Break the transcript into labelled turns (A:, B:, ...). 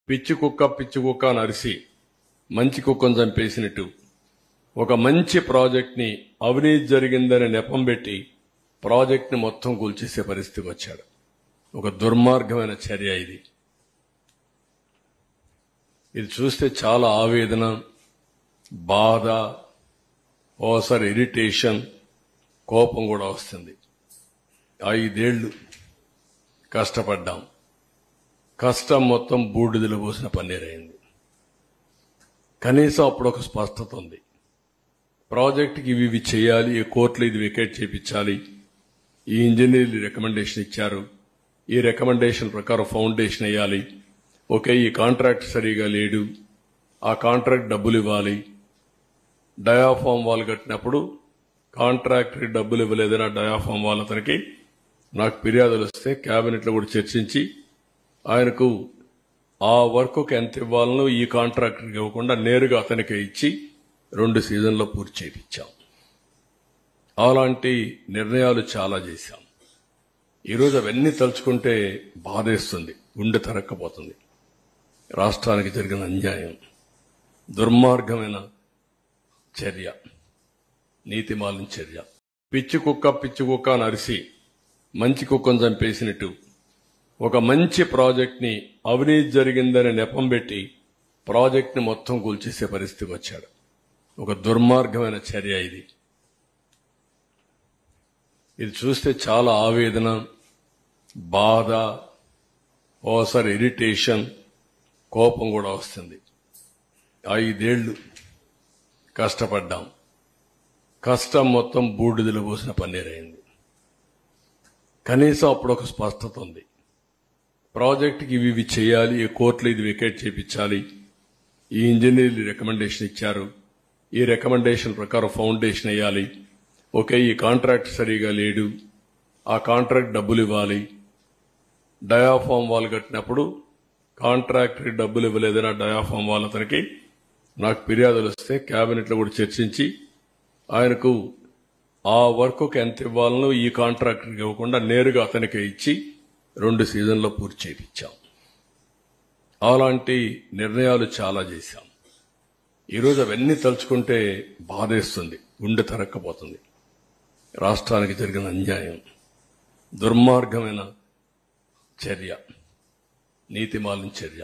A: పిచ్చి కుక్క అని అరిసి మంచి కుక్కను చంపేసినట్టు ఒక మంచి ప్రాజెక్ట్ని అవినీతి జరిగిందని నెపం పెట్టి ప్రాజెక్ట్ని మొత్తం కూల్చేసే పరిస్థితికి వచ్చాడు. ఒక దుర్మార్గమైన చర్య ఇది. ఇది చూస్తే చాలా ఆవేదన, బాధ, ఓసారి ఇరిటేషన్, కోపం కూడా వస్తుంది. 5 ఏళ్లు కష్టపడ్డాం. కష్టం మొత్తం బూడిదలో పోసిన పన్నీరైంది. కనీసం అప్పుడు ఒక స్పష్టత ఉంది. ప్రాజెక్టుకి ఇవి చేయాలి, ఈ కోర్టులో ఇది వికెట్ చేయించాలి, ఈ ఇంజనీర్లు రికమెండేషన్ ఇచ్చారు, ఈ రికమెండేషన్ ప్రకారం ఫౌండేషన్ వేయాలి, ఓకే ఈ కాంట్రాక్ట్ సరిగా లేడు, ఆ కాంట్రాక్ట్ డబ్బులు ఇవ్వాలి, డయాఫామ్ వాల్ కట్టినప్పుడు కాంట్రాక్టర్ డబ్బులు ఇవ్వలేదని ఆ డయాఫామ్ వాల్ అతనికి నాకు ఫిర్యాదులు వస్తే కేబినెట్లో కూడా చర్చించి ఆయనకు ఆ వర్క్కు ఎంత ఇవ్వాలనో ఈ కాంట్రాక్టర్కి ఇవ్వకుండా నేరుగా అతనికే ఇచ్చి 2 సీజన్లో పూర్తి చేయించాం. అలాంటి నిర్ణయాలు చాలా చేశాం. ఈరోజు అవన్నీ తలుచుకుంటే బాధేస్తుంది, గుండె తరక్కపోతుంది. రాష్ట్రానికి జరిగిన అన్యాయం, దుర్మార్గమైన చర్య, నీతిమాలిన చర్య. పిచ్చి కుక్క అని అరిసి మంచి కుక్కను చంపేసినట్టు ఒక మంచి ప్రాజెక్ట్ని అవినీతి జరిగిందని నెపం పెట్టి ప్రాజెక్ట్ని మొత్తం కూల్చేసే పరిస్థితికి వచ్చాడు. ఒక దుర్మార్గమైన చర్య ఇది. ఇది చూస్తే చాలా ఆవేదన, బాధ, ఓసారి ఇరిటేషన్, కోపం కూడా వస్తుంది. 5 ఏళ్లు కష్టపడ్డాం. కష్టం మొత్తం బూడిదలో పోసిన పన్నీరైంది. కనీసం అప్పుడు ఒక స్పష్టత ఉంది. ప్రాజెక్టుకి ఇవి చేయాలి, ఈ కోర్టులో ఇది వికెట్ చేయించాలి, ఈ ఇంజనీర్లు రికమెండేషన్ ఇచ్చారు, ఈ రికమెండేషన్ ప్రకారం ఫౌండేషన్ వేయాలి, ఓకే ఈ కాంట్రాక్ట్ సరిగా లేడు, ఆ కాంట్రాక్ట్ డబ్బులు ఇవ్వాలి, డయాఫామ్ వాల్ కట్టినప్పుడు కాంట్రాక్టర్కి డబ్బులు ఇవ్వలేదని ఆ డయాఫామ్ వాల్ అతనికి నాకు ఫిర్యాదులు వస్తే కేబినెట్లో కూడా చర్చించి ఆయనకు ఆ వర్క్కు ఎంత ఇవ్వాలనో ఈ కాంట్రాక్టర్కి ఇవ్వకుండా నేరుగా అతనికే ఇచ్చి 2 సీజన్లో పూర్తి చేయించాం. అలాంటి నిర్ణయాలు చాలా చేశాం. ఈరోజు అవన్నీ తలుచుకుంటే బాధేస్తుంది, గుండె తరక్కపోతుంది. రాష్ట్రానికి జరిగిన అన్యాయం, దుర్మార్గమైన చర్య, నీతిమాలిన చర్య.